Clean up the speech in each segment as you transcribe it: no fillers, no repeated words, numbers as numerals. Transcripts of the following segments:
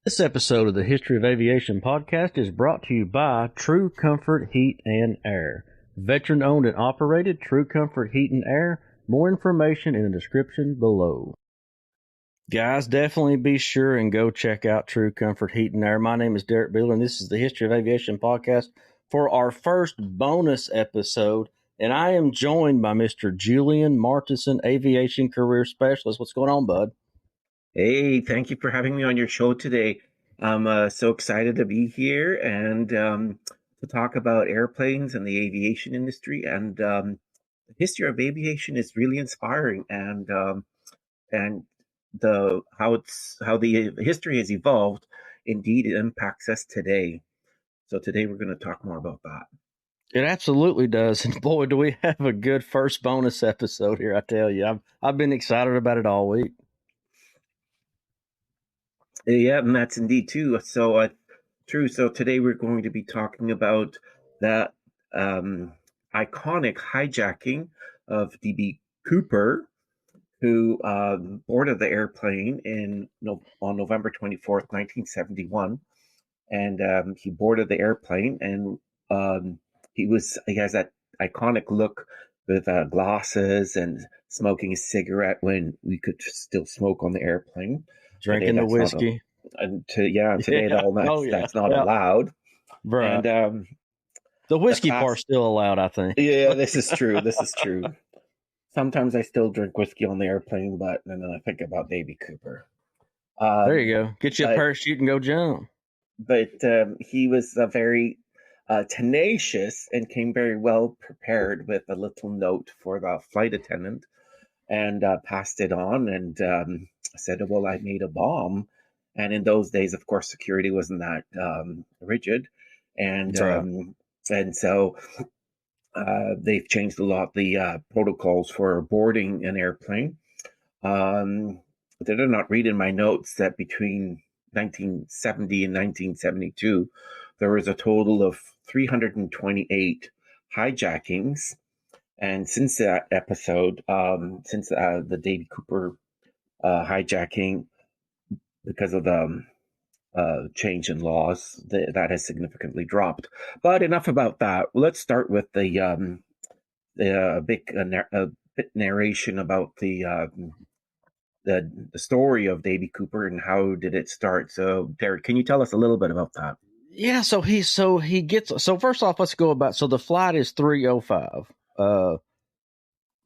This episode of the History of Aviation podcast is brought to you by True Comfort Heat and Air. Veteran owned and operated True Comfort Heat and Air. More information in the description below. Guys, definitely be sure and go check out True Comfort Heat and Air. My name is Derrick Beeler, and this is the History of Aviation podcast for our first bonus episode. And I am joined by Mr. Julien Martenson, Aviation Career Specialist. What's going on, bud? Hey, thank you for having me on your show today. I'm so excited to be here and to talk about airplanes and the aviation industry. And the history of aviation is really inspiring, and the how the history has evolved. Indeed, it impacts us today. So today we're going to talk more about that. It absolutely does. And boy, do we have a good first bonus episode here, I tell you. I've been excited about it all week. Yeah, and that's indeed too. So true. So today we're going to be talking about that iconic hijacking of D.B. Cooper, who boarded the airplane on November 24th, 1971. And he boarded the airplane, and he has that iconic look with glasses and smoking a cigarette when we could still smoke on the airplane. Drinking the whiskey. Today that's not allowed. Right. And the whiskey part's still allowed, I think. Yeah, this is true. This is true. Sometimes I still drink whiskey on the airplane, but then I think about D.B. Cooper. There you go. Get you a parachute and go jump. But he was very tenacious and came very well prepared with a little note for the flight attendant, and passed it on and said, well, I made a bomb. And in those days, of course, security wasn't that rigid. And so they've changed a lot the protocols for boarding an airplane. But I did not read in my notes that between 1970 and 1972, there was a total of 328 hijackings. And since that episode, since the D.B. Cooper hijacking, because of the change in laws, that has significantly dropped. But enough about that. Let's start with the bit narration about the story of D.B. Cooper and how did it start. So, Derrick, can you tell us a little bit about that? Yeah. So first off, let's go about. So the flight is 305.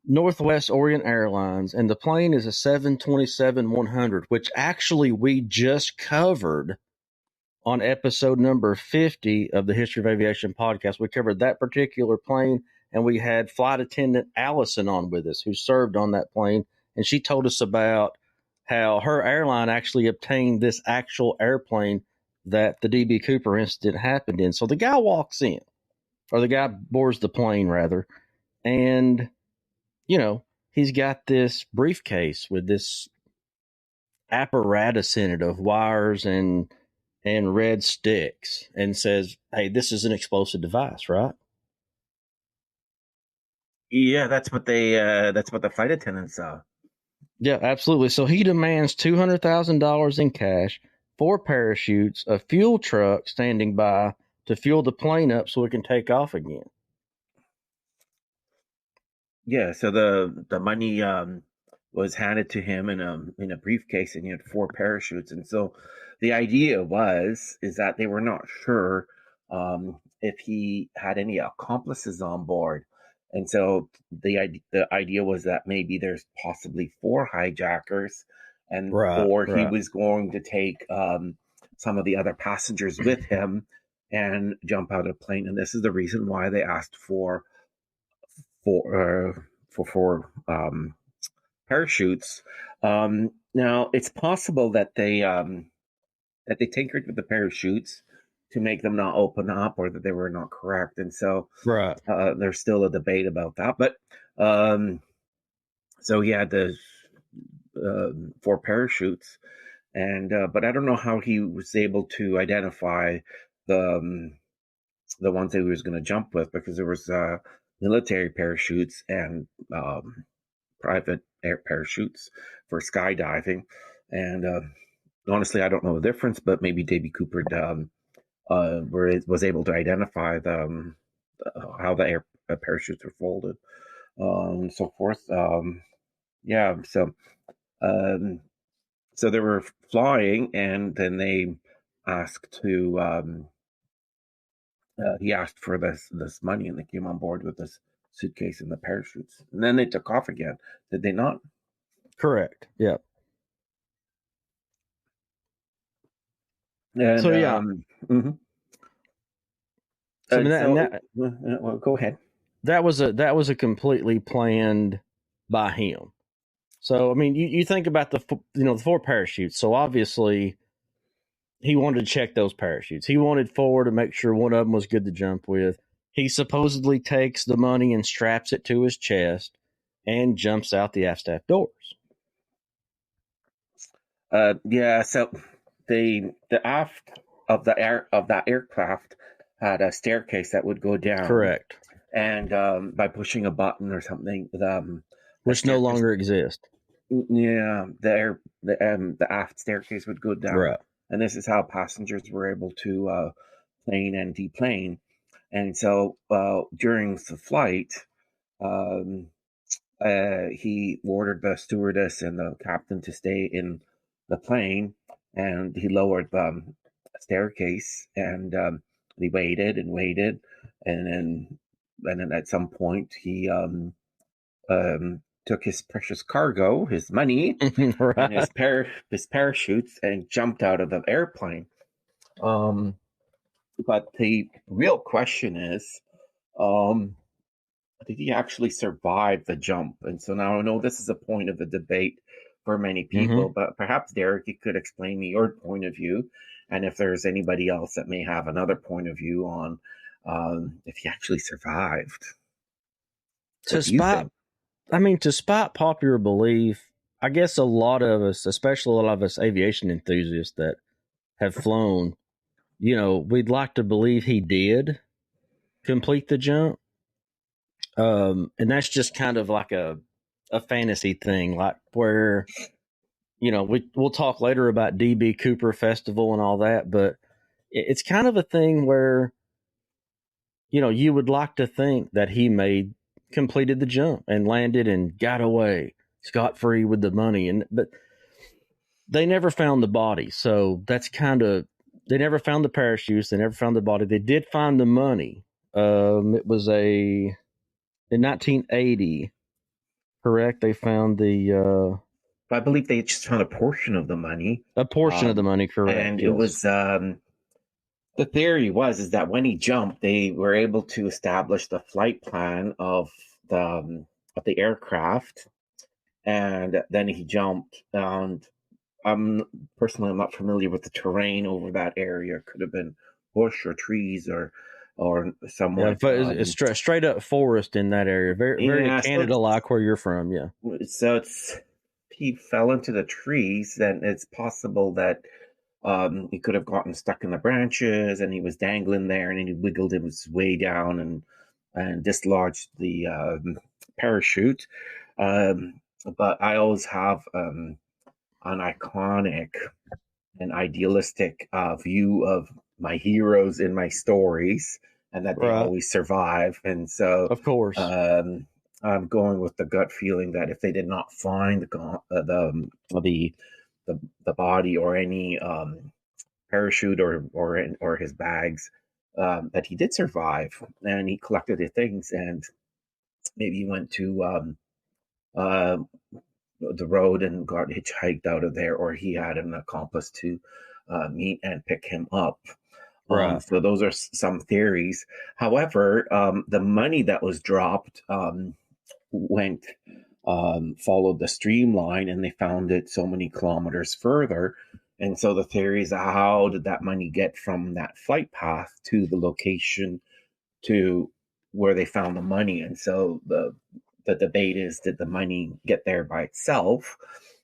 Northwest Orient Airlines, and the plane is a 727-100, which actually we just covered on episode number 50 of the History of Aviation podcast. We covered that particular plane, and we had flight attendant Allison on with us, who served on that plane, and she told us about how her airline actually obtained this actual airplane that the D.B. Cooper incident happened in. So the guy walks in, or the guy boards the plane, rather, and he's got this briefcase with this apparatus in it of wires and red sticks, and says, hey, this is an explosive device, right? Yeah, that's what the flight attendants saw. Yeah, absolutely. So he demands $200,000 in cash, 4 parachutes, a fuel truck standing by to fuel the plane up so it can take off again. Yeah, so the money was handed to him in a briefcase, and he had 4 parachutes. And so the idea is that they were not sure if he had any accomplices on board. And so the idea was that maybe there's possibly 4 hijackers, or he was going to take some of the other passengers with him and jump out of the plane. And this is the reason why they asked for parachutes. Now it's possible that they tinkered with the parachutes to make them not open up, or that they were not correct, and so there's still a debate about that. But so he had the 4 parachutes, and but I don't know how he was able to identify the ones that he was going to jump with, because there was military parachutes and private air parachutes for skydiving. And honestly, I don't know the difference, but maybe D.B. Cooper was able to identify how the air parachutes were folded, and so forth. Yeah, um, so they were flying, and then they asked to. He asked for this money, and they came on board with this suitcase and the parachutes, and then they took off again. Did they not? Correct. Yeah. And So yeah. mhm. So I mean Well, go ahead. that was a completely planned by him. So I mean, you think about the 4 parachutes. So obviously, he wanted to check those parachutes. He wanted 4 to make sure one of them was good to jump with. He supposedly takes the money and straps it to his chest and jumps out the aft staff doors. Yeah. So the aft of that aircraft had a staircase that would go down. Correct. And by pushing a button or something, which no longer exists. Yeah, the aft staircase would go down, right. And this is how passengers were able to plane and deplane. And so during the flight, um, he ordered the stewardess and the captain to stay in the plane, and he lowered the staircase, and he waited and waited, and then at some point he took his precious cargo, his money, right. and his parachutes, and jumped out of the airplane. But the real question is, did he actually survive the jump? And so now I know this is a point of the debate for many people, but perhaps Derrick, you could explain me your point of view, and if there's anybody else that may have another point of view on if he actually survived. To spite popular belief, I guess a lot of us, especially a lot of us aviation enthusiasts that have flown, we'd like to believe he did complete the jump. And that's just kind of like a fantasy thing, like where, we'll talk later about D.B.Cooper Festival and all that, but it's kind of a thing where, you would like to think that he completed the jump and landed and got away scot-free with the money. But they never found the body. So that's they never found the parachutes. They never found the body. They did find the money. It was in 1980, correct? They found I believe they just found a portion of the money. A portion of the money, correct. And yes. It was, the theory is that when he jumped, they were able to establish the flight plan of the aircraft. And then he jumped, and I'm not familiar with the terrain over that area. It could have been bush or trees or somewhat. Yeah, it's straight up forest in that area. Very Canada-like where you're from. Yeah. So he fell into the trees. Then it's possible that he could have gotten stuck in the branches, and he was dangling there, and he wiggled his way down and dislodged the parachute. But I always have an iconic and idealistic view of my heroes in my stories, and that they always survive. And so, of course, I'm going with the gut feeling that if they did not find the body or any parachute or his bags, that he did survive, and he collected his things, and maybe he went to the road and got hitchhiked out of there, or he had an accomplice to meet and pick him up. So those are some theories. However, the money that was dropped followed the streamline, and they found it so many kilometers further. And so the theory is, how did that money get from that flight path to the location to where they found the money? And so the debate is, did the money get there by itself,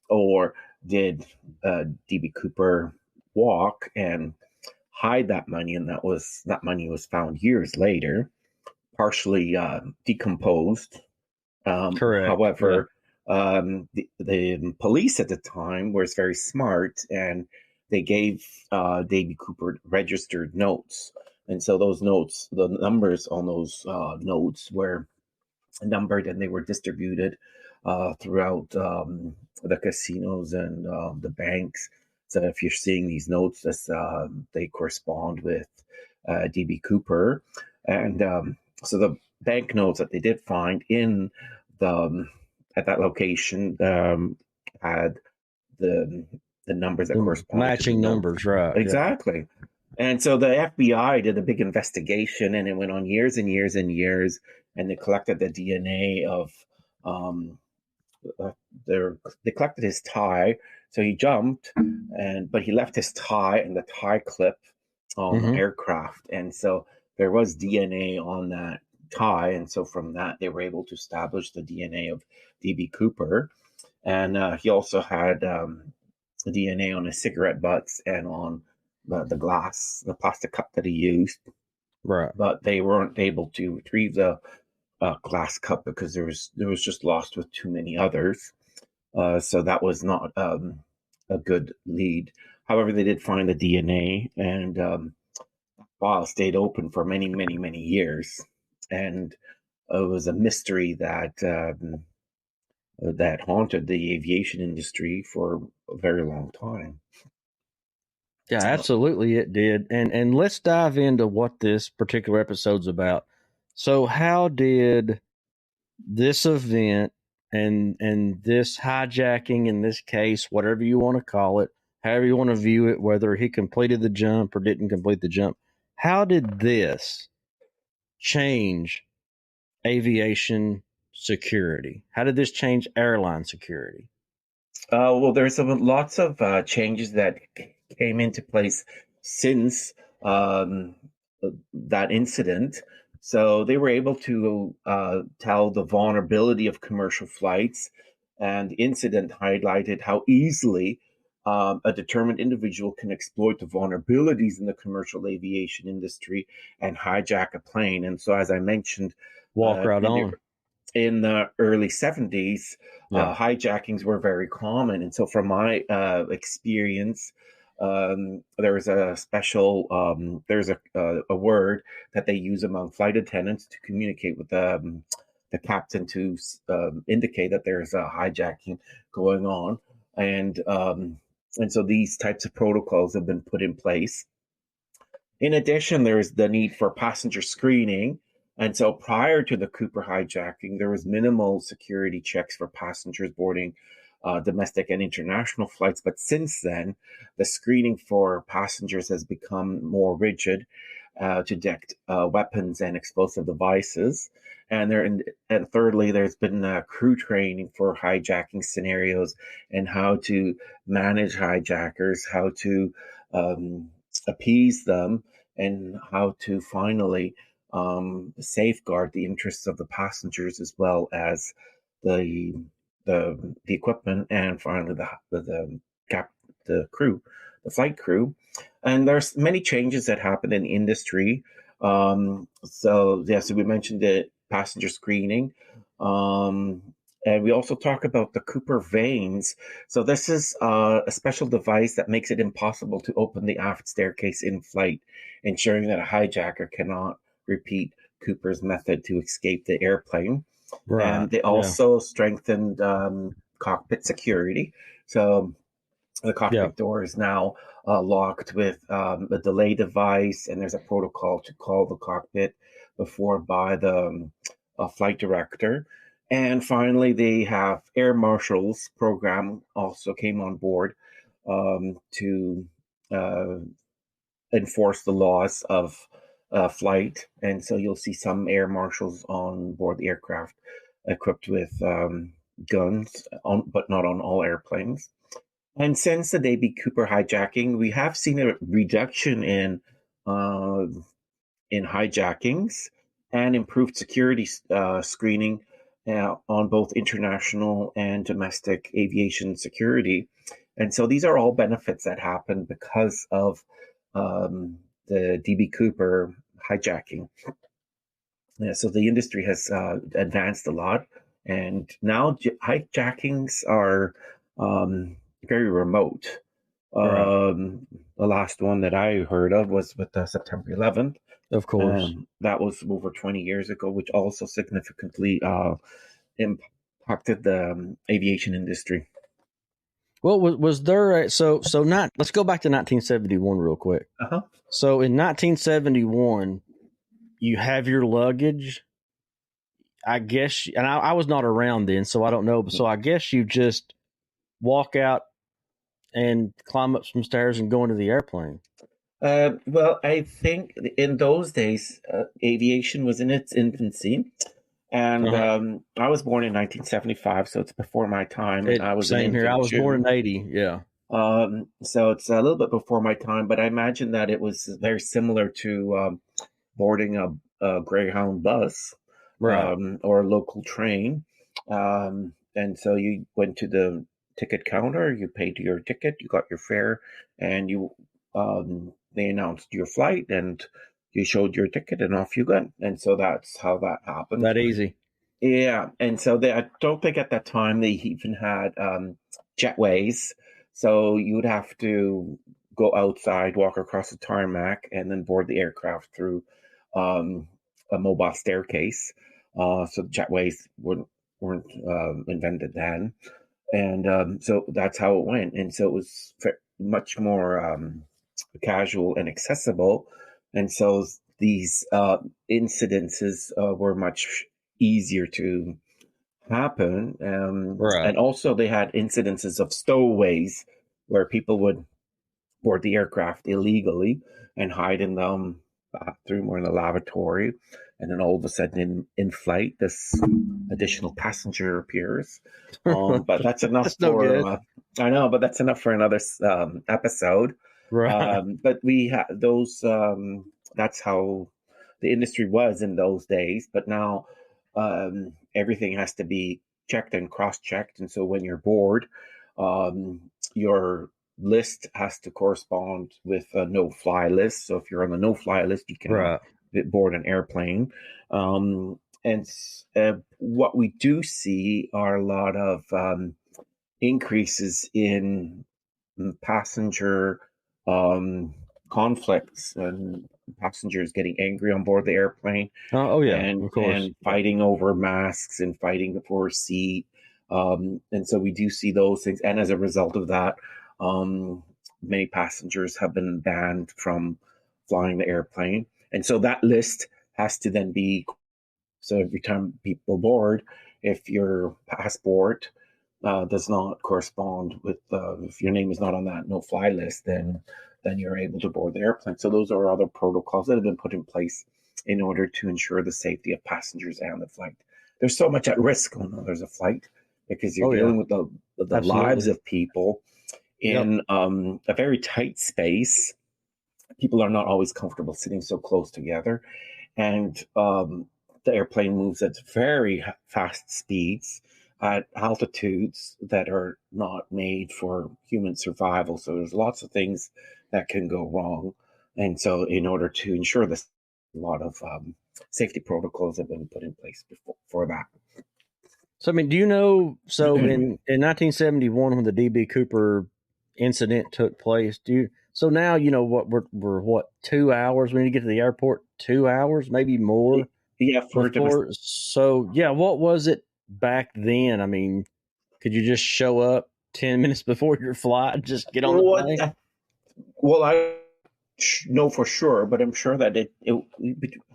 or did D.B. Cooper walk and hide that money? And that money was found years later, partially decomposed. Correct. However, the police at the time was very smart, and they gave D.B. Cooper registered notes. And so those notes, the numbers on those notes were numbered, and they were distributed throughout the casinos and the banks. So if you're seeing these notes, they correspond with D.B. Cooper. And so the banknotes that they did find in the at that location had the numbers that corresponded to the matching numbers, right? Exactly. Yeah. And so the FBI did a big investigation, and it went on years and years and years, and they collected the DNA of they collected his tie. So he jumped, but he left his tie and the tie clip on the aircraft, and so there was DNA on that tie, and so from that they were able to establish the DNA of D.B. Cooper, and he also had DNA on his cigarette butts and on the plastic cup that he used. Right. But they weren't able to retrieve the glass cup because there was just lost with too many others. So that was not a good lead. However, they did find the DNA, and file stayed open for many, many, many years, and it was a mystery that that haunted the aviation industry for a very long time. Yeah, absolutely it did. And let's dive into what this particular episode's about. So how did this event and this hijacking in this case, whatever you want to call it, however you want to view it, whether he completed the jump or didn't complete the jump, how did this change aviation security? How did this change airline security? Well, there's lots of changes that came into place since that incident. So they were able to tell the vulnerability of commercial flights, and the incident highlighted how easily a determined individual can exploit the vulnerabilities in the commercial aviation industry and hijack a plane. And so, as I mentioned, walk right on. In the early 70s, hijackings were very common. And so from my experience, there was a special, there's a word that they use among flight attendants to communicate with the captain to indicate that there's a hijacking going on. And so these types of protocols have been put in place. In addition, there's the need for passenger screening. And so prior to the Cooper hijacking, there was minimal security checks for passengers boarding domestic and international flights. But since then, the screening for passengers has become more rigid to detect weapons and explosive devices. And thirdly, there's been crew training for hijacking scenarios and how to manage hijackers, how to appease them, and how to finally safeguard the interests of the passengers as well as the equipment, and finally the crew, the flight crew. And there's many changes that happen in the industry. So we mentioned the passenger screening. And we also talk about the Cooper vanes. So this is a special device that makes it impossible to open the aft staircase in flight, ensuring that a hijacker cannot repeat Cooper's method to escape the airplane. Right. And they also strengthened cockpit security. So the cockpit door is now locked with a delay device, and there's a protocol to call the cockpit before by the flight director. And finally, they have air marshals program also came on board to enforce the laws of flight. And so you'll see some air marshals on board the aircraft equipped with guns, but not on all airplanes. And since the D.B. Cooper hijacking, we have seen a reduction in hijackings and improved security screening on both international and domestic aviation security. And so these are all benefits that happen because of the D.B. Cooper hijacking. Yeah, so the industry has advanced a lot, and now hijackings are very remote. Right. The last one that I heard of was with September 11th. Of course. That was over 20 years ago, which also significantly impacted the aviation industry. Well, was there not? Let's go back to 1971 real quick. Uh-huh. So in 1971, you have your luggage. I guess, and I was not around then, so I don't know. So I guess you just walk out and climb up some stairs and go into the airplane. Well, I think in those days, aviation was in its infancy. And I was born in 1975, so it's before my time, and I was an Same here. I infant was born too. in 80. Yeah. So it's a little bit before my time, but I imagine that it was very similar to boarding a Greyhound bus Right. or a local train. And so you went to the ticket counter, you paid your ticket, you got your fare, and they announced your flight, and you showed your ticket, and off you went. And so that's how that happened. That easy. Yeah, and so I don't think at that time they even had jetways. So you would have to go outside, walk across the tarmac, and then board the aircraft through um, a mobile staircase. So jetways weren't invented then, and so that's how it went. And so it was much more casual and accessible, and so these incidences were much easier to happen. Right. And also, they had incidences of stowaways where people would board the aircraft illegally and hide in the bathroom or in the lavatory. And then all of a sudden, in flight, this additional passenger appears. But that's enough That's no good. I know, but that's enough for another episode. Right. But we have those. That's how the industry was in those days. But now everything has to be checked and cross-checked, and so when you're bored, your list has to correspond with a no-fly list. So if you're on the no-fly list, you cannot Right. board an airplane. And what we do see are a lot of increases in passenger conflicts and passengers getting angry on board the airplane Oh yeah. and Of course. fighting over masks and fighting for a seat. And so we do see those things. And as a result of that, many passengers have been banned from flying the airplane. And so that list has to then be, so every time people board, if your passport does not correspond with, if your name is not on that no-fly list, then you're able to board the airplane. So those are other protocols that have been put in place in order to ensure the safety of passengers and the flight. There's so much at risk when there's a flight because you're Oh yeah. dealing with the lives Absolutely. of people Yep. in a very tight space. People are not always comfortable sitting so close together, and the airplane moves at very fast speeds at altitudes that are not made for human survival. So there's lots of things that can go wrong. And so in order to ensure this, a lot of safety protocols have been put in place for that. So I mean, do you know? So in 1971, when the D.B.Cooper incident took place, so now you know what we're what 2 hours. We need to get to the airport 2 hours, maybe more Yeah, for before. So yeah, what was it back then? I mean, could you just show up 10 minutes before your flight, just get on the what? plane? Well, I know for sure, but I'm sure that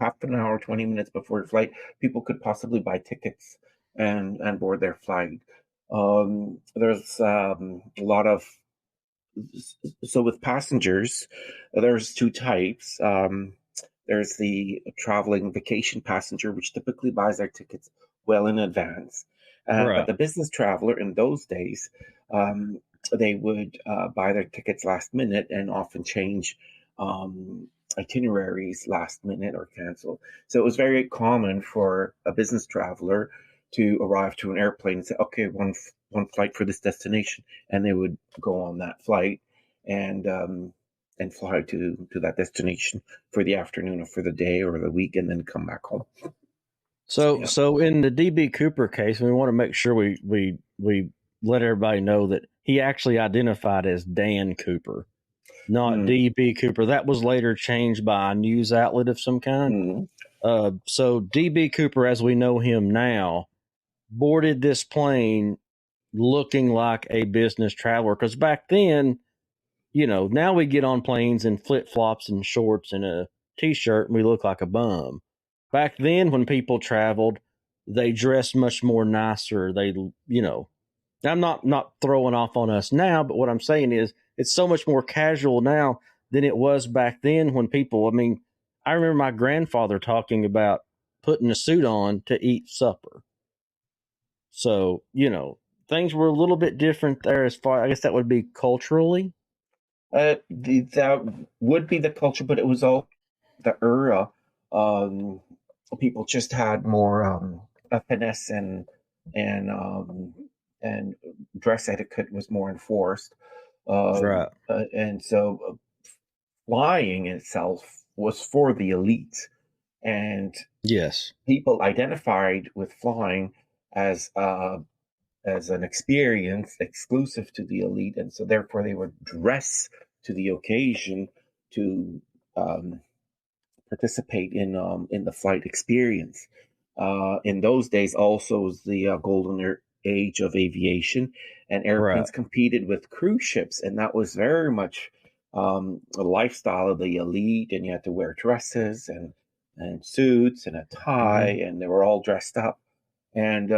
half an hour, 20 minutes before your flight, people could possibly buy tickets and board their flight. There's a lot of, so with passengers, there's two types. There's the traveling vacation passenger, which typically buys their tickets well in advance. But Right. the business traveler in those days, they would buy their tickets last minute and often change itineraries last minute or cancel. So it was very common for a business traveler to arrive to an airplane and say, "Okay, one flight for this destination," and they would go on that flight and fly to that destination for the afternoon or for the day or the week, and then come back home. So Yeah. so in the D.B. Cooper case, we want to make sure we let everybody know that he actually identified as Dan Cooper, not D.B. Cooper. That was later changed by a news outlet of some kind. So D.B. Cooper, as we know him now, boarded this plane looking like a business traveler. Because back then, now we get on planes in flip-flops and shorts and a T-shirt and we look like a bum. Back then, when people traveled, they dressed much more nicer. They, I'm not throwing off on us now, but what I'm saying is it's so much more casual now than it was back then when people, I remember my grandfather talking about putting a suit on to eat supper. So, things were a little bit different there as far, I guess that would be culturally. That would be the culture, but it was all the era. People just had more finesse and dress etiquette was more enforced. Right. And so flying itself was for the elite. And yes, people identified with flying as an experience exclusive to the elite, and so therefore they would dress to the occasion to participate in the flight experience. In those days, also was the golden age of aviation, and airplanes competed with cruise ships, and that was very much a lifestyle of the elite. And you had to wear dresses and suits and a tie, and they were all dressed up. And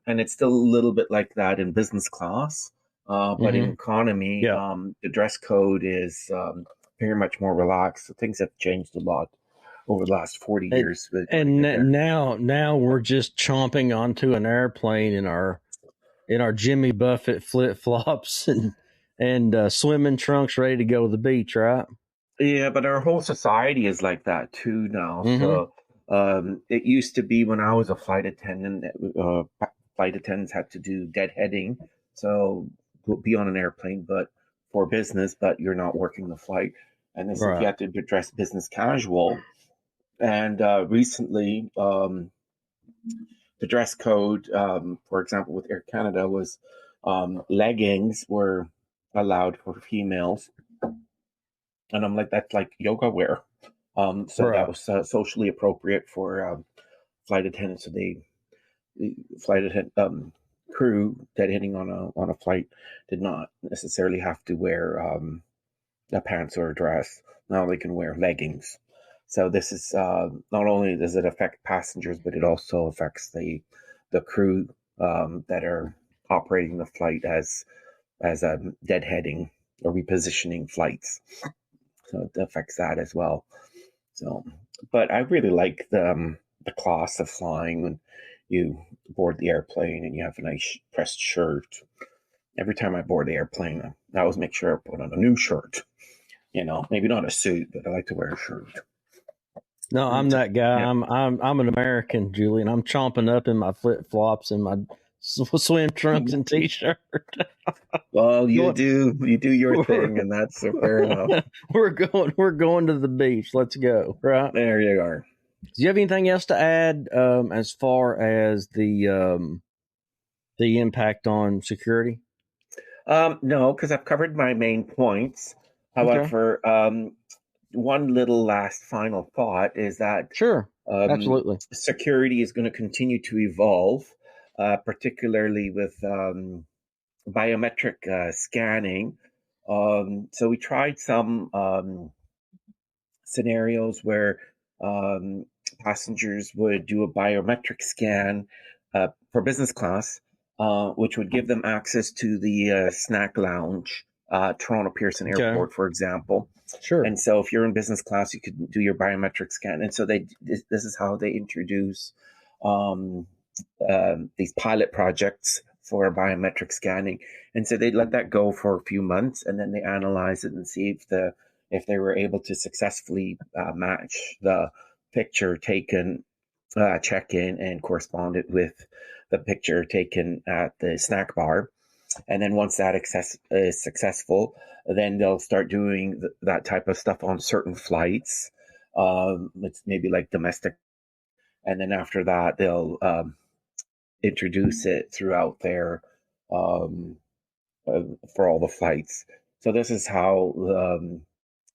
it's still a little bit like that in business class, but in economy, the dress code is very much more relaxed. So things have changed a lot over the last 40 years. And now we're just chomping onto an airplane in our Jimmy Buffett flip flops and swimming trunks, ready to go to the beach, right? Yeah, but our whole society is like that too now. So it used to be when I was a flight attendant, flight attendants had to do deadheading. So be on an airplane, but for business, but you're not working the flight. And this you had to dress business casual. And recently, the dress code, for example, with Air Canada was leggings were allowed for females. And I'm like, that's like yoga wear. So that was socially appropriate for flight attendants. So the flight attendant crew deadheading on a flight did not necessarily have to wear a pants or a dress. Now they can wear leggings. So this is not only does it affect passengers, but it also affects the crew that are operating the flight as deadheading or repositioning flights. So it affects that as well. So, but I really like the class of flying when you board the airplane and you have a nice pressed shirt. Every time I board the airplane, I always make sure I put on a new shirt. Maybe not a suit, but I like to wear a shirt. No, I'm that guy. Yeah. I'm an American, Julian. I'm chomping up in my flip flops and my swim trunks and T-shirt. Well, you do your thing, and that's fair enough. We're going to the beach. Let's go. Right there, you are. Do you have anything else to add as far as the impact on security? No, because I've covered my main points. However, one little last final thought is that absolutely, security is going to continue to evolve, particularly with biometric scanning. So we tried some scenarios where passengers would do a biometric scan for business class, which would give them access to the snack lounge, Toronto Pearson Airport, for example. Sure. And so if you're in business class, you could do your biometric scan. And so this is how they introduce these pilot projects for biometric scanning. And so they let that go for a few months, and then they analyze it and see if they were able to successfully match the picture taken check-in and correspond it with the picture taken at the snack bar. And then once that is successful, then they'll start doing that type of stuff on certain flights. It's maybe like domestic. And then after that, they'll introduce it throughout their for all the flights. So this is how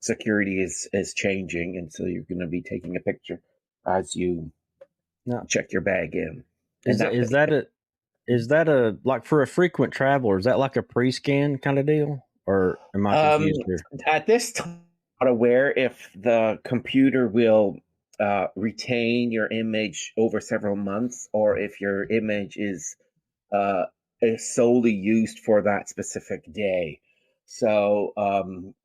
security is changing, and so you're going to be taking a picture as you Now, check your bag in, and is that is that a is that a like for a frequent traveler? Is that like a pre-scan kind of deal, or am I um, confused here? at this time, I'm not aware if the computer will retain your image over several months, or if your image uh, is solely used for that specific day. So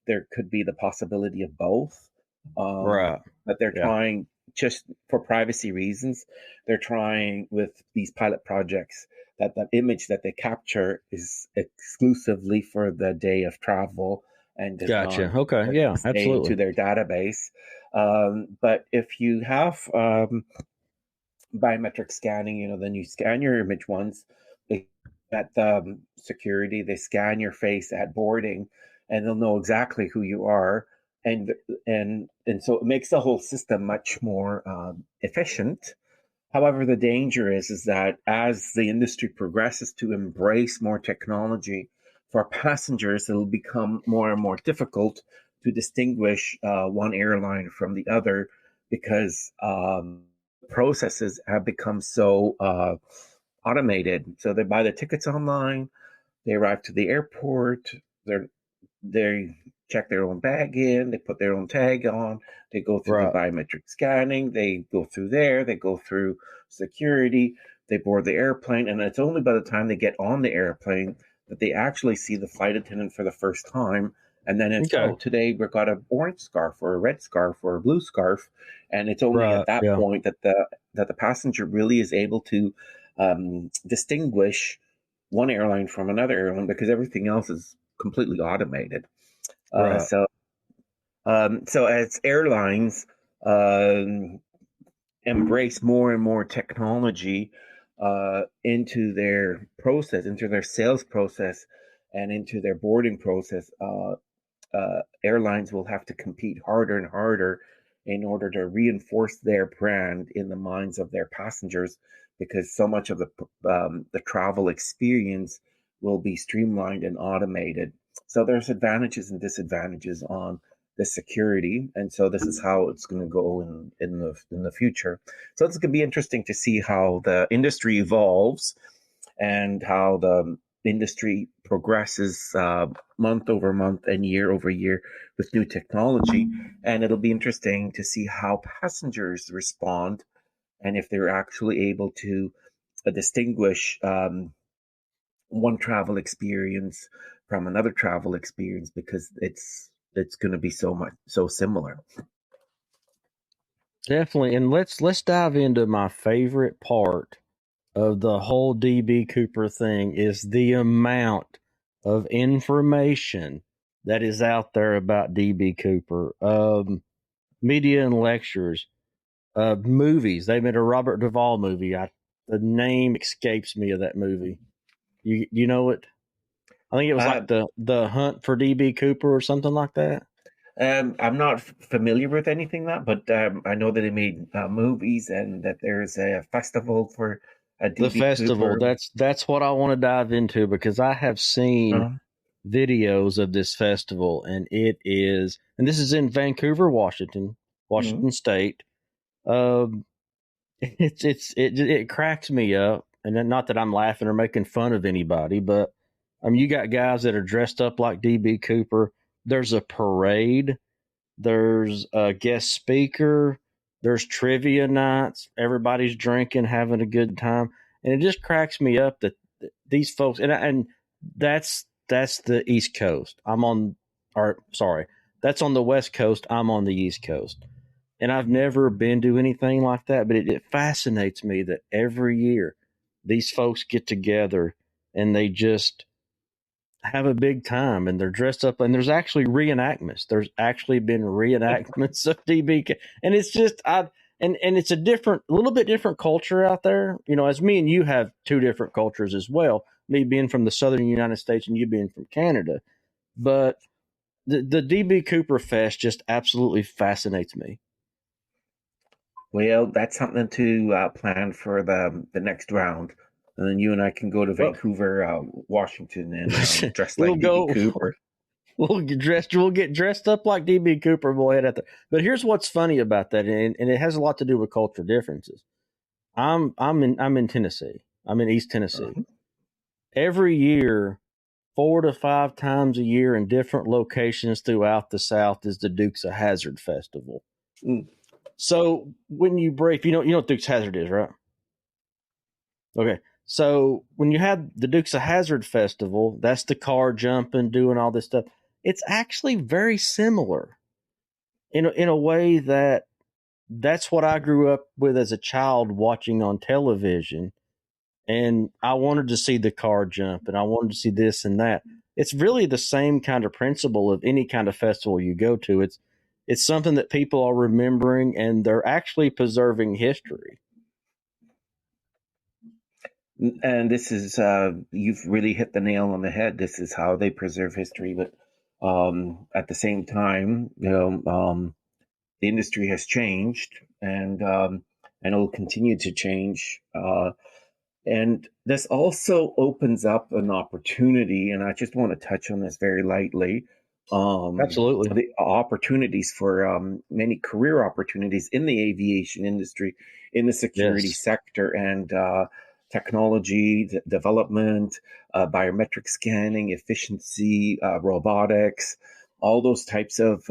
there could be the possibility of both. Right. But they're Yeah. trying, just for privacy reasons, they're trying with these pilot projects that the image that they capture is exclusively for the day of travel and does not Gotcha. Okay. Yeah. stay into Absolutely. their database. But if you have biometric scanning, then you scan your image once. They at the security, they scan your face at boarding, and they'll know exactly who you are, and and so it makes the whole system much more efficient. However, the danger is that as the industry progresses to embrace more technology for passengers, it'll become more and more difficult to distinguish one airline from the other because processes have become so automated. So they buy the tickets online, they arrive to the airport, they check their own bag in, they put their own tag on, they go through the Right. biometric scanning, they go through there, they go through security, they board the airplane, and it's only by the time they get on the airplane that they actually see the flight attendant for the first time. And then it's, Okay. oh, today we've got an orange scarf or a red scarf or a blue scarf. And it's only at Right. that Yeah. point that the passenger really is able to distinguish one airline from another airline because everything else is completely automated. Uh, Right. so, so as airlines um, embrace more and more technology into their process, into their sales process, and into their boarding process, airlines will have to compete harder and harder in order to reinforce their brand in the minds of their passengers, because so much of the travel experience will be streamlined and automated. So there's advantages and disadvantages on the security, and so this is how it's going to go in the future. So it's going to be interesting to see how the industry evolves and how the industry progresses month over month and year over year with new technology. And it'll be interesting to see how passengers respond and if they're actually able to distinguish one travel experience from another travel experience, because it's going to be so similar. Definitely. And let's dive into my favorite part of the whole DB Cooper thing is the amount of information that is out there about DB Cooper. Media and lectures, movies. They made a Robert Duvall movie. The name escapes me of that movie. You know it? I think it was Uh, like the Hunt for DB Cooper or something like that. I'm not familiar with anything that, but I know that they made movies and that there's a festival for The D.B. festival. Cooper. That's what I want to dive into because I have seen Uh, videos of this festival, and this is in Vancouver, mm, Washington State. Um, it cracks me up, and then, not that I'm laughing or making fun of anybody, but you got guys that are dressed up like DB Cooper. There's a parade. There's a guest speaker. There's trivia nights. Everybody's drinking, having a good time, and it just cracks me up that these folks and that's the East Coast. That's on the West Coast. I'm on the East Coast, and I've never been to anything like that. But it fascinates me that every year these folks get together and they just have a big time, and they're dressed up, and there's actually reenactments. There's actually been reenactments of DBK, and it's just and it's a little bit different culture out there. As me and you have two different cultures as well. Me being from the southern United States, and you being from Canada, but the DB Cooper Fest just absolutely fascinates me. well, that's something to plan for the next round. and then you and I can go to Well, Vancouver, Washington, and dress we'll like D.B. go. Cooper. We'll get dressed up like D.B. Cooper. We'll head out there. But here's what's funny about that, and it has a lot to do with cultural differences. I'm in Tennessee. I'm in East Tennessee. Uh-huh. Every year, 4 to 5 times a year in different locations throughout the South is the Dukes of Hazzard Festival. Mm. So when you break, you know what Dukes of Hazzard is, right? Okay. So when you have the Dukes of Hazzard Festival, that's the car jumping, doing all this stuff. It's actually very similar in a way that's what I grew up with as a child watching on television. And I wanted to see the car jump and I wanted to see this and that. It's really the same kind of principle of any kind of festival you go to. It's something that people are remembering and they're actually preserving history. And this is, you've really hit the nail on the head. This is how they preserve history. But at the same time, the industry has changed, and it'll continue to change. And this also opens up an opportunity, and I just want to touch on this very lightly. Absolutely. The opportunities for many career opportunities in the aviation industry, in the security Yes. sector, and technology development, biometric scanning, efficiency, robotics, all those types of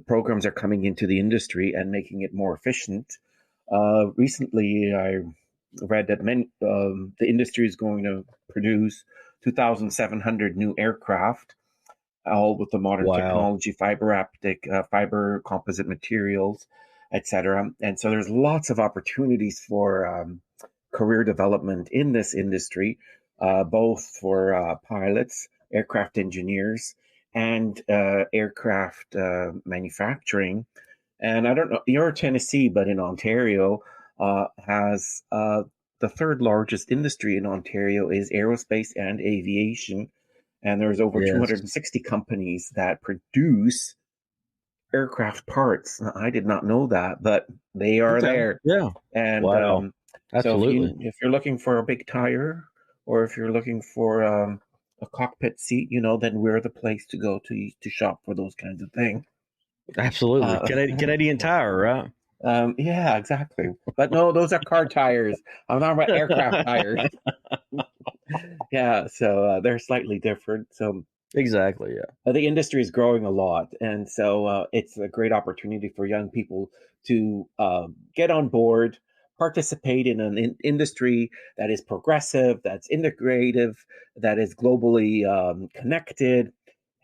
programs are coming into the industry and making it more efficient. Recently, I read that the industry is going to produce 2,700 new aircraft, all with the modern technology, fiber optic, fiber composite materials, etc. And so there's lots of opportunities for career development in this industry, both for pilots, aircraft engineers, and aircraft manufacturing. And I don't know, you're Tennessee, but in Ontario has the third largest industry in Ontario is aerospace and aviation. And there's over 260 companies that produce aircraft parts. Now, I did not know that, but they are there. Yeah. And Wow. so Absolutely. if you're looking for a big tire, or if you're looking for a cockpit seat, then we're the place to go to shop for those kinds of things. Absolutely. Canadian Tire, right? Yeah, exactly. But no, those are car tires. I'm talking about aircraft tires. Yeah, so they're slightly different. So Exactly. Yeah. the industry is growing a lot, and so it's a great opportunity for young people to get on board, participate in an industry that is progressive, that's integrative, that is globally connected,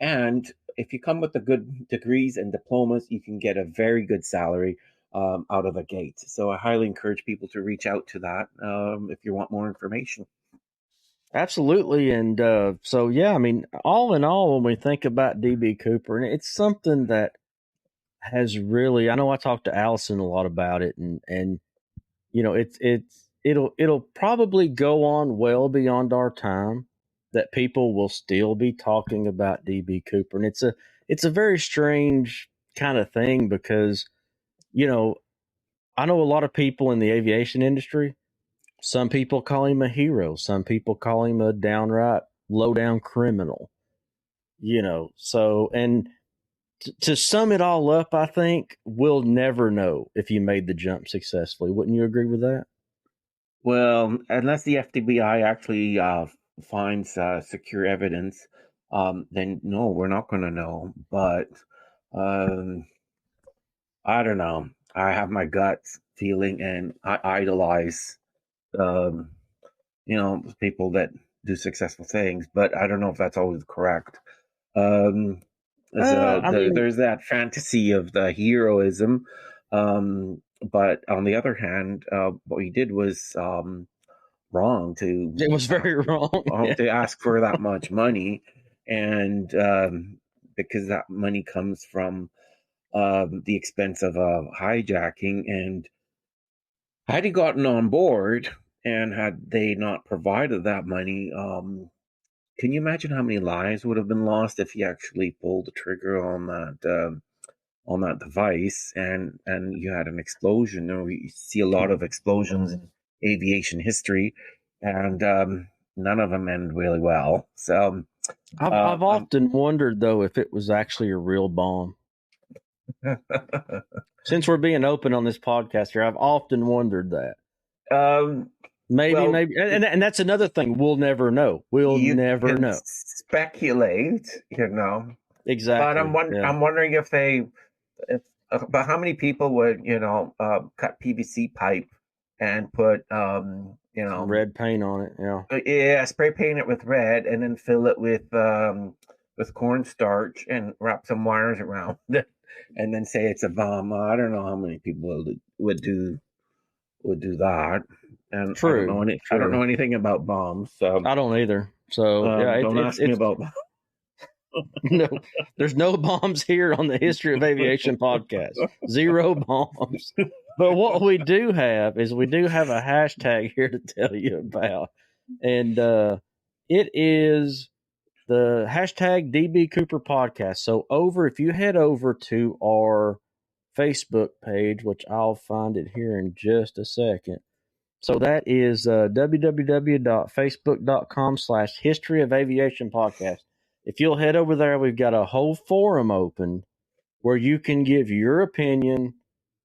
and if you come with the good degrees and diplomas, you can get a very good salary out of the gate. So I highly encourage people to reach out to that if you want more information. Absolutely. And so, yeah, I mean, all in all, when we think about D.B. Cooper, and it's something that has really, I know I talked to Allison a lot about it, and it'll probably go on well beyond our time that people will still be talking about D.B. Cooper. And it's a very strange kind of thing because, you know, I know a lot of people in the aviation industry. Some people call him a hero. Some people call him a downright low down criminal. So, and to sum it all up, I think we'll never know if you made the jump successfully. Wouldn't you agree with that? Well, unless the FBI actually finds secure evidence, then no, we're not going to know. But um, I don't know. I have my gut feeling, and I idolize, um, people that do successful things. But I don't know if that's always correct. Um, I mean, there's that fantasy of the heroism, but on the other hand, what he did was wrong it was very wrong. Yeah. to ask for that much money, and because that money comes from the expense of hijacking. And had he gotten on board, and had they not provided that money, can you imagine how many lives would have been lost if he actually pulled the trigger on that device, and you had an explosion? You see a lot of explosions aviation history, and none of them end really well. So I've often wondered, though, if it was actually a real bomb. Since we're being open on this podcast here, I've often wondered that. Maybe, and that's another thing. We'll never know. We'll never know. Speculate, Exactly. But I'm wondering but how many people would, cut PVC pipe and put, some red paint on it. Yeah, spray paint it with red and then fill it with cornstarch and wrap some wires around it and then say it's a bomb. I don't know how many people would do that. And True. I don't know anything about bombs. So I don't either. So don't ask me about that. No, there's no bombs here on the History of Aviation podcast. 0 bombs. But what we do have is a hashtag here to tell you about. And it is the hashtag D.B.Cooper podcast. So if you head over to our Facebook page, which I'll find it here in just a second. So that is www.facebook.com/History of Aviation podcast. If you'll head over there, we've got a whole forum open where you can give your opinion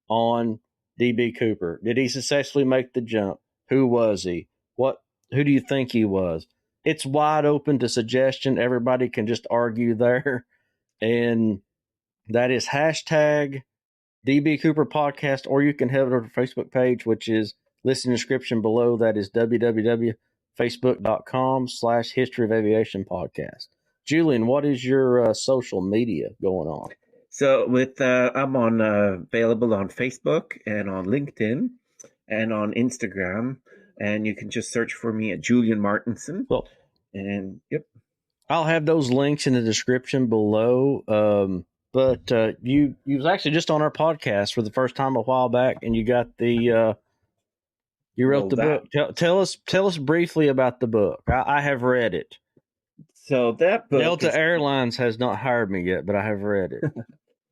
on D.B. Cooper. Did he successfully make the jump? Who was he? Who do you think he was? It's wide open to suggestion. Everybody can just argue there. And that is hashtag D.B. Cooper podcast, or you can head over to the Facebook page, which is listed in the description below. That is www.facebook.com/History of Aviation podcast. Julian, what is your social media going on? So I'm available on Facebook and on LinkedIn and on Instagram, and you can just search for me at Julien Martenson. Well, and yep, I'll have those links in the description below. But you was actually just on our podcast for the first time a while back, and you got the you wrote the book. Tell us briefly about the book. I have read it. So that book, Delta Airlines has not hired me yet, but I have read it.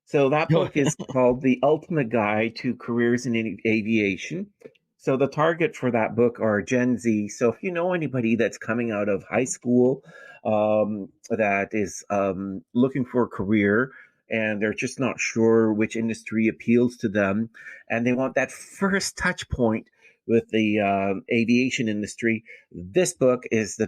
So that book is called The Ultimate Guide to Careers in Aviation. So the target for that book are Gen Z. So if you know anybody that's coming out of high school that is looking for a career and they're just not sure which industry appeals to them, and they want that first touch point with the aviation industry, this book is the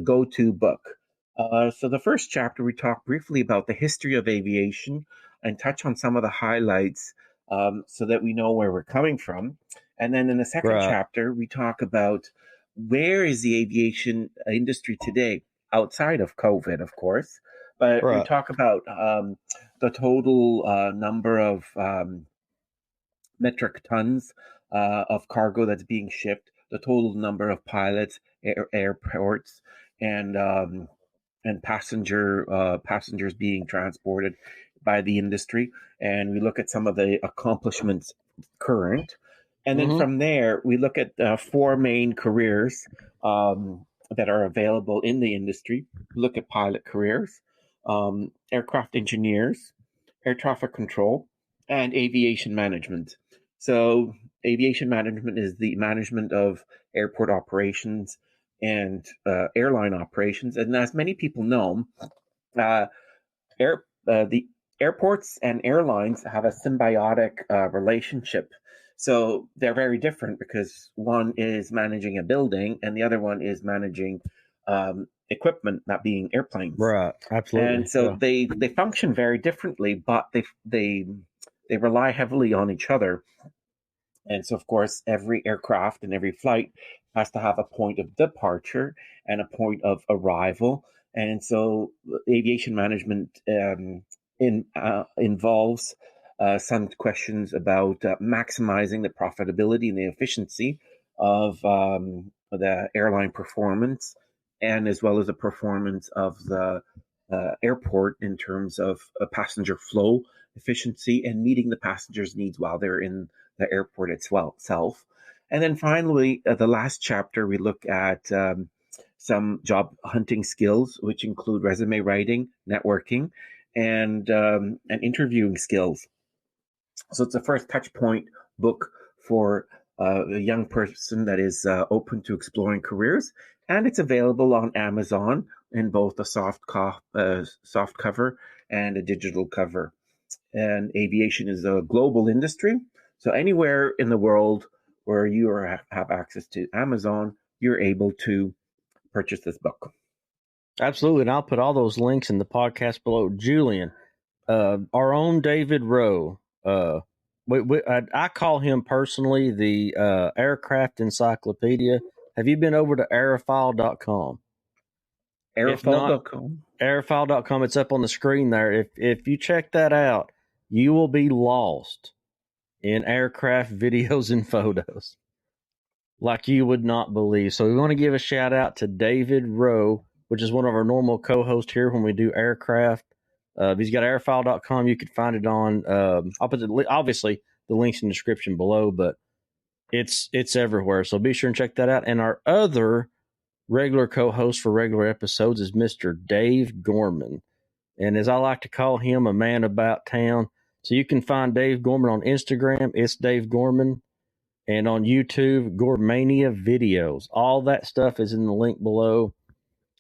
go-to book. So the first chapter, we talk briefly about the history of aviation and touch on some of the highlights so that we know where we're coming from. And then in the second chapter, we talk about where is the aviation industry today, outside of COVID, of course. But we talk about the total number of metric tons of cargo that's being shipped, the total number of pilots, airports, and passengers being transported by the industry. And we look at some of the accomplishments current. And then from there, we look at 4 main careers that are available in the industry. We look at pilot careers, aircraft engineers, air traffic control, and aviation management. So aviation management is the management of airport operations and airline operations. And as many people know, the airports and airlines have a symbiotic relationship. So they're very different because one is managing a building and the other one is managing equipment, that being airplanes. Right, absolutely. And so they function very differently, but they rely heavily on each other. And so, of course, every aircraft and every flight has to have a point of departure and a point of arrival. And so aviation management involves some questions about maximizing the profitability and the efficiency of the airline performance, and as well as the performance of the airport in terms of passenger flow efficiency and meeting the passengers' needs while they're in the airport itself. And then finally, the last chapter, we look at some job hunting skills, which include resume writing, networking, and interviewing skills. So it's the first touch point book for a young person that is open to exploring careers, and it's available on Amazon in both a soft cover and a digital cover. And aviation is a global industry, so anywhere in the world where you have access to Amazon, you're able to purchase this book. Absolutely. And I'll put all those links in the podcast below. Julien, our own David Rowe, I call him personally the aircraft encyclopedia. Have you been over to aerophile.com? Aerophile.com. Aerophile.com. It's up on the screen there. If you check that out, you will be lost in aircraft videos and photos like you would not believe. So we want to give a shout out to David Rowe, which is one of our normal co-hosts here when we do aircraft. He's got airfile.com. You could find it on, I'll put obviously the links in the description below, but it's everywhere. So be sure and check that out. And our other regular co-host for regular episodes is Mr. Dave Gorman. And as I like to call him, a man about town. So you can find Dave Gorman on Instagram. It's Dave Gorman. And on YouTube, Gormania Videos. All that stuff is in the link below.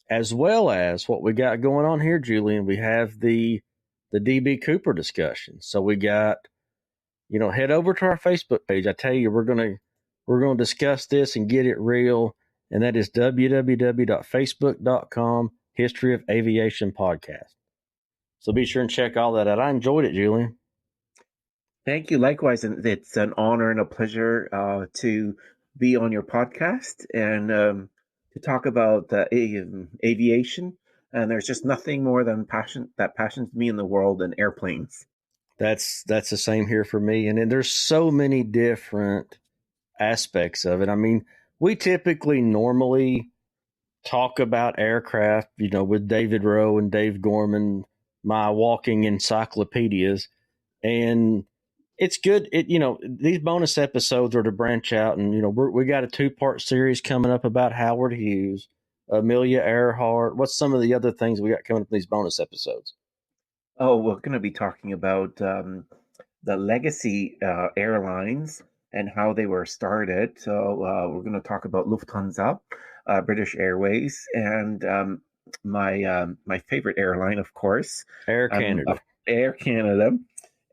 As well as what we got going on here, Julien. We have the D.B.Cooper discussion. So we got, head over to our Facebook page. I tell you, we're gonna discuss this and get it real. And that is www.facebook.com History of Aviation Podcast. So be sure and check all that out. I enjoyed it, Julien. Thank you. Likewise, and it's an honor and a pleasure to be on your podcast and to talk about aviation. And there's just nothing more than passions me in the world than airplanes. That's the same here for me. And then there's so many different aspects of it. I mean, we typically normally talk about aircraft, with David Rowe and Dave Gorman, my walking encyclopedias. And it's good. These bonus episodes are to branch out, and we got a 2-part series coming up about Howard Hughes, Amelia Earhart. What's some of the other things we got coming up in these bonus episodes? Oh, we're going to be talking about the legacy airlines and how they were started. So we're going to talk about Lufthansa, British Airways, and my favorite airline, of course, Air Canada. Air Canada.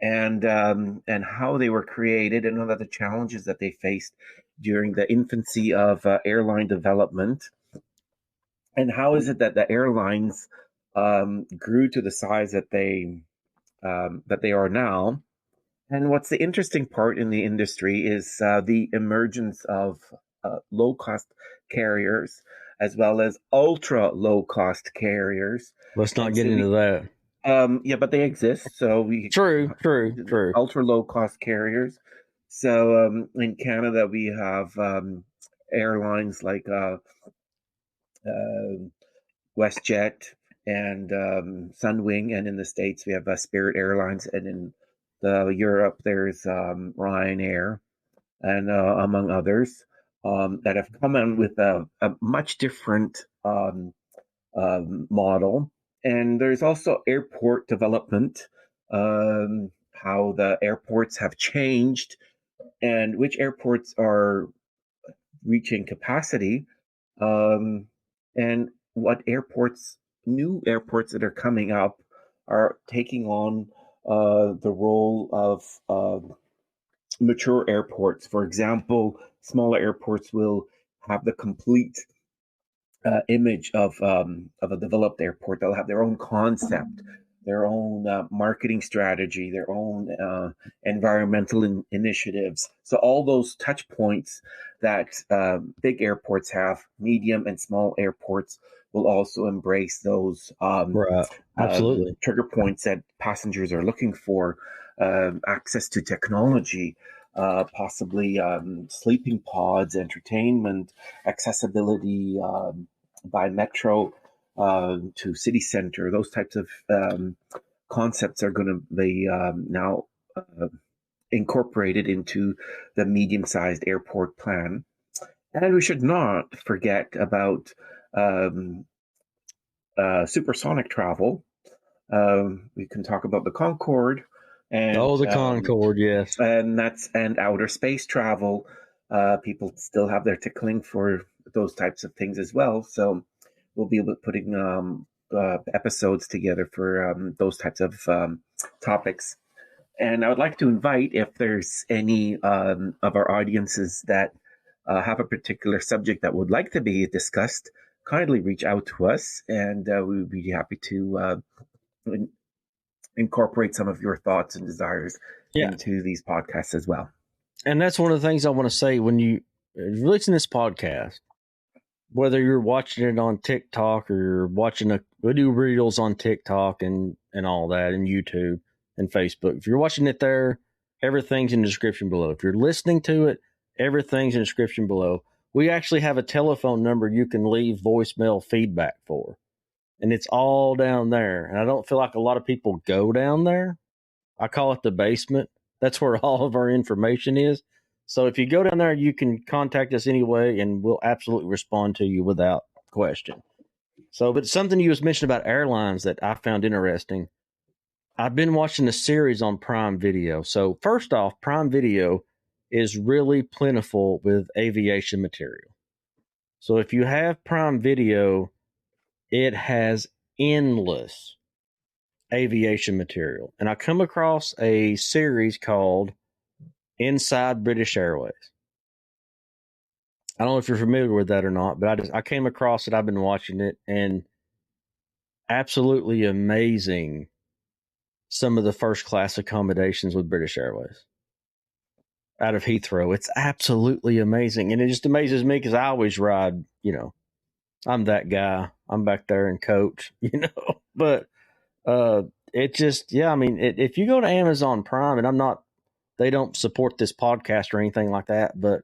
And how they were created and all of the challenges that they faced during the infancy of airline development, and how is it that the airlines grew to the size that they are now. And what's the interesting part in the industry is the emergence of low-cost carriers as well as ultra low-cost carriers. Let's not get into that. Yeah, but they exist. So true. Ultra low cost carriers. So in Canada we have airlines like WestJet and Sunwing, and in the States we have Spirit Airlines, and in Europe there's Ryanair, and among others that have come in with a much different model. And there's also airport development, how the airports have changed and which airports are reaching capacity, and what new airports that are coming up are taking on the role of mature airports. For example, smaller airports will have the complete image of a developed airport. They'll have their own concept, their own marketing strategy, their own environmental initiatives. So all those touch points that big airports have, medium and small airports will also embrace those right. Absolutely. trigger points that passengers are looking for, access to technology, possibly sleeping pods, entertainment, accessibility by metro to city center. Those types of concepts are going to be now incorporated into the medium-sized airport plan. And we should not forget about supersonic travel. We can talk about the Concorde. And the Concorde, yes. And outer space travel. people still have their tickling for those types of things as well. So we'll be putting episodes together for those types of topics. And I would like to invite, if there's any of our audiences that have a particular subject that would like to be discussed, kindly reach out to us, and we would be happy to incorporate some of your thoughts and desires into these podcasts as well. And that's one of the things I want to say when you listen to this podcast, whether you're watching it on TikTok or you're watching we do reels on TikTok and all that, and YouTube and Facebook. If you're watching it there, everything's in the description below. If you're listening to it, everything's in the description below. We actually have a telephone number you can leave voicemail feedback for, and it's all down there. And I don't feel like a lot of people go down there. I call it the basement. That's where all of our information is. So if you go down there, you can contact us anyway, and we'll absolutely respond to you without question. So, but something you was mentioning about airlines that I found interesting. I've been watching a series on Prime Video. So first off, Prime Video is really plentiful with aviation material. So if you have Prime Video, it has endless aviation material. And I come across a series called Inside British Airways. I don't know if you're familiar with that or not, but I came across it. I've been watching it, and absolutely amazing. Some of the first class accommodations with British Airways out of Heathrow. It's absolutely amazing. And it just amazes me because I always ride, I'm that guy. I'm back there in coach, but it just, if you go to Amazon Prime, and they don't support this podcast or anything like that, but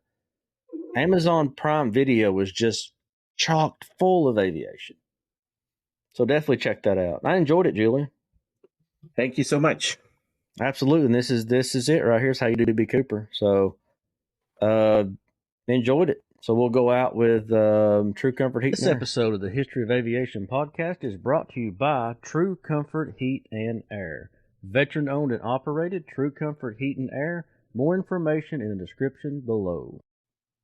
Amazon Prime Video is just chocked full of aviation. So definitely check that out. I enjoyed it, Julian. Thank you so much. Absolutely. And this is it right here. It's how you do D.B.Cooper. So enjoyed it. So we'll go out with True Comfort Heat. This episode of the History of Aviation podcast is brought to you by True Comfort Heat and Air. Veteran owned and operated, True Comfort Heat and Air. More information in the description below.